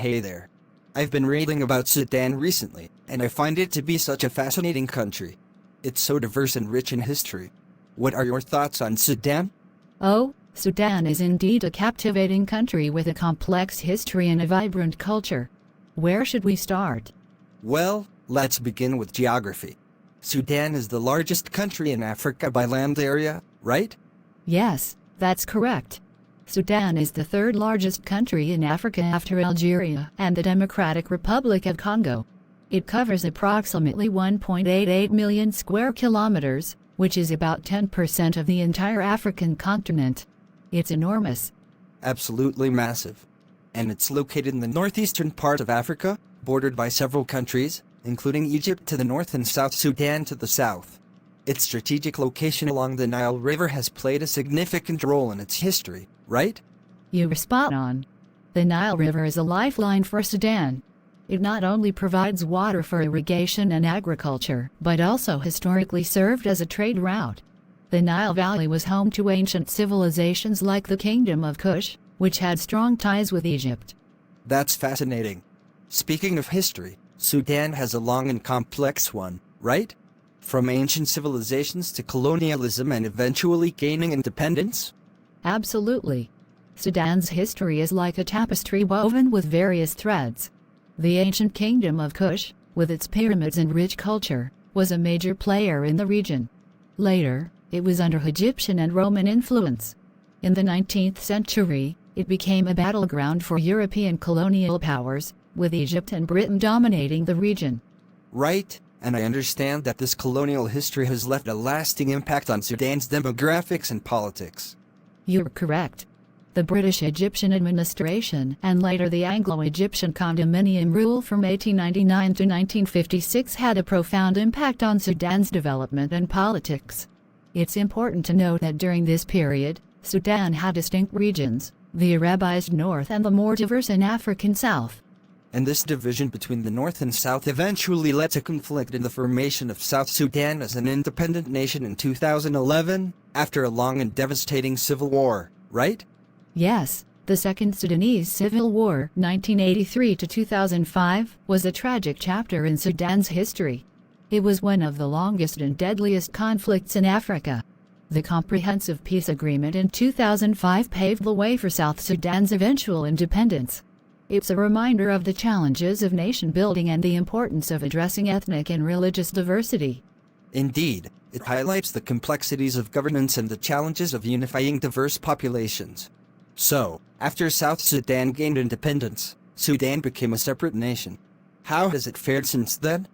Hey there. I've been reading about Sudan recently, and I find it to be such a fascinating country. It's so diverse and rich in history. What are your thoughts on Sudan? Oh, Sudan is indeed a captivating country with a complex history and a vibrant culture. Where should we start? Well, let's begin with geography. Sudan is the largest country in Africa by land area, right? Yes, that's correct. Sudan is the third largest country in Africa after Algeria and the Democratic Republic of Congo. It covers approximately 1.88 million square kilometers, which is about 10% of the entire African continent. It's enormous. Absolutely massive. And it's located in the northeastern part of Africa, bordered by several countries, including Egypt to the north and South Sudan to the south. Its strategic location along the Nile River has played a significant role in its history, right? You were spot on. The Nile River is a lifeline for Sudan. It not only provides water for irrigation and agriculture, but also historically served as a trade route. The Nile Valley was home to ancient civilizations like the Kingdom of Kush, which had strong ties with Egypt. That's fascinating. Speaking of history, Sudan has a long and complex one, right? From ancient civilizations to colonialism and eventually gaining independence? Absolutely. Sudan's history is like a tapestry woven with various threads. The ancient Kingdom of Kush, with its pyramids and rich culture, was a major player in the region. Later, it was under Egyptian and Roman influence. In the 19th century, it became a battleground for European colonial powers, with Egypt and Britain dominating the region. Right, and I understand that this colonial history has left a lasting impact on Sudan's demographics and politics. You're correct. The British-Egyptian administration and later the Anglo-Egyptian condominium rule from 1899 to 1956 had a profound impact on Sudan's development and politics. It's important to note that during this period, Sudan had distinct regions, the Arabized North and the more diverse and African South. And this division between the North and South eventually led to conflict in the formation of South Sudan as an independent nation in 2011, after a long and devastating civil war, right? Yes, the Second Sudanese Civil War, 1983 to 2005, was a tragic chapter in Sudan's history. It was one of the longest and deadliest conflicts in Africa. The Comprehensive Peace Agreement in 2005 paved the way for South Sudan's eventual independence. It's a reminder of the challenges of nation building and the importance of addressing ethnic and religious diversity. Indeed, it highlights the complexities of governance and the challenges of unifying diverse populations. So, after South Sudan gained independence, Sudan became a separate nation. How has it fared since then?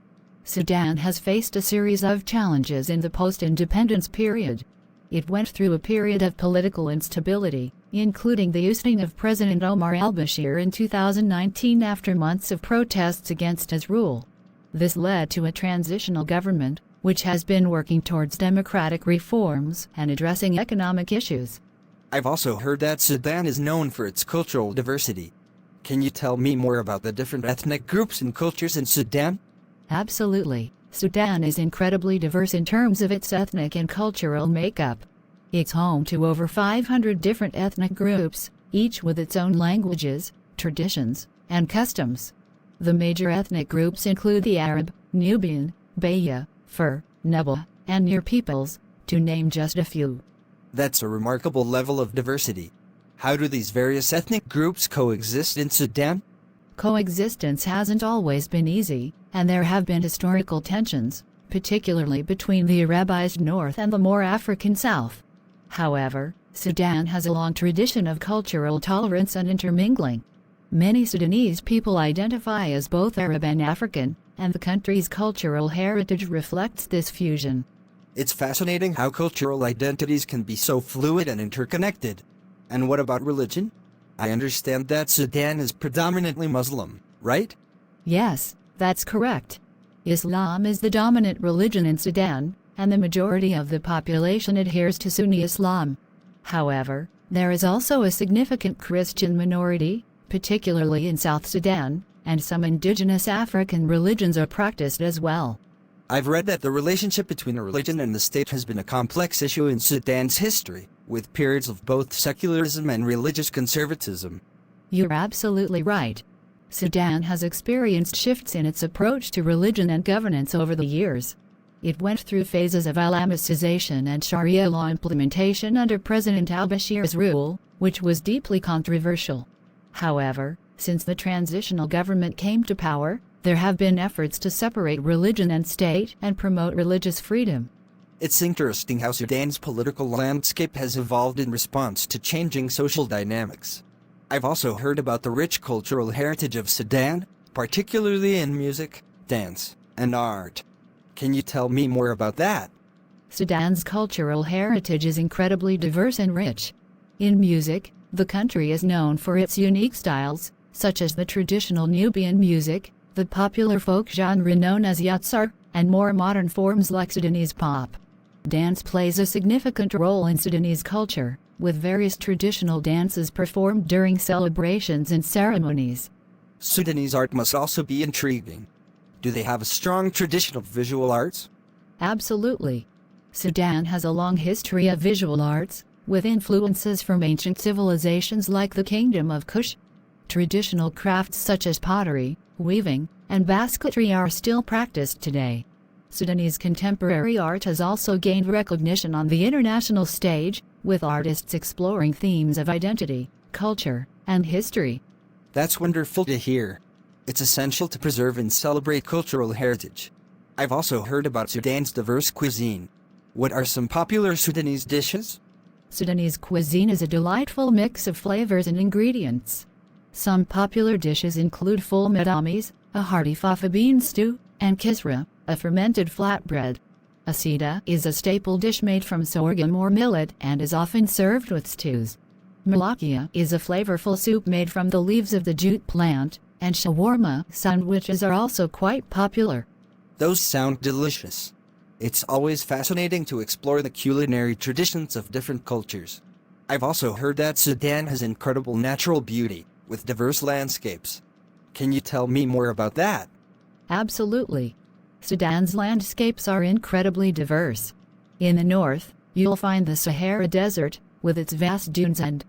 Sudan has faced a series of challenges in the post-independence period. It went through a period of political instability, including the ousting of President Omar al-Bashir in 2019 after months of protests against his rule. This led to a transitional government, which has been working towards democratic reforms and addressing economic issues. I've also heard that Sudan is known for its cultural diversity. Can you tell me more about the different ethnic groups and cultures in Sudan? Absolutely. Sudan is incredibly diverse in terms of its ethnic and cultural makeup. It's home to over 500 different ethnic groups, each with its own languages, traditions, and customs. The major ethnic groups include the Arab, Nubian, Baya, Fur, Nuba, and Nuer peoples, to name just a few. That's a remarkable level of diversity. How do these various ethnic groups coexist in Sudan? Coexistence hasn't always been easy, and there have been historical tensions, particularly between the Arabized North and the more African South. However, Sudan has a long tradition of cultural tolerance and intermingling. Many Sudanese people identify as both Arab and African, and the country's cultural heritage reflects this fusion. It's fascinating how cultural identities can be so fluid and interconnected. And what about religion? I understand that Sudan is predominantly Muslim, right? Yes, that's correct. Islam is the dominant religion in Sudan, and the majority of the population adheres to Sunni Islam. However, there is also a significant Christian minority, particularly in South Sudan, and some indigenous African religions are practiced as well. I've read that the relationship between a religion and the state has been a complex issue in Sudan's history, with periods of both secularism and religious conservatism. You're absolutely right. Sudan has experienced shifts in its approach to religion and governance over the years. It went through phases of Islamicization and Sharia law implementation under President al-Bashir's rule, which was deeply controversial. However, since the transitional government came to power, there have been efforts to separate religion and state and promote religious freedom. It's interesting how Sudan's political landscape has evolved in response to changing social dynamics. I've also heard about the rich cultural heritage of Sudan, particularly in music, dance, and art. Can you tell me more about that? Sudan's cultural heritage is incredibly diverse and rich. In music, the country is known for its unique styles, such as the traditional Nubian music, the popular folk genre known as yatsar, and more modern forms like Sudanese pop. Dance plays a significant role in Sudanese culture, with various traditional dances performed during celebrations and ceremonies. Sudanese art must also be intriguing. Do they have a strong tradition of visual arts? Absolutely. Sudan has a long history of visual arts, with influences from ancient civilizations like the Kingdom of Kush. Traditional crafts such as pottery, weaving, and basketry are still practiced today. Sudanese contemporary art has also gained recognition on the international stage, with artists exploring themes of identity, culture, and history. That's wonderful to hear. It's essential to preserve and celebrate cultural heritage. I've also heard about Sudan's diverse cuisine. What are some popular Sudanese dishes? Sudanese cuisine is a delightful mix of flavors and ingredients. Some popular dishes include ful medames, a hearty fafa bean stew, and kisra, a fermented flatbread. Asida is a staple dish made from sorghum or millet and is often served with stews. Malakia is a flavorful soup made from the leaves of the jute plant, and shawarma sandwiches are also quite popular. Those sound delicious. It's always fascinating to explore the culinary traditions of different cultures. I've also heard that Sudan has incredible natural beauty, with diverse landscapes. Can you tell me more about that? Absolutely. Sudan's landscapes are incredibly diverse. In the north, you'll find the Sahara Desert, with its vast dunes and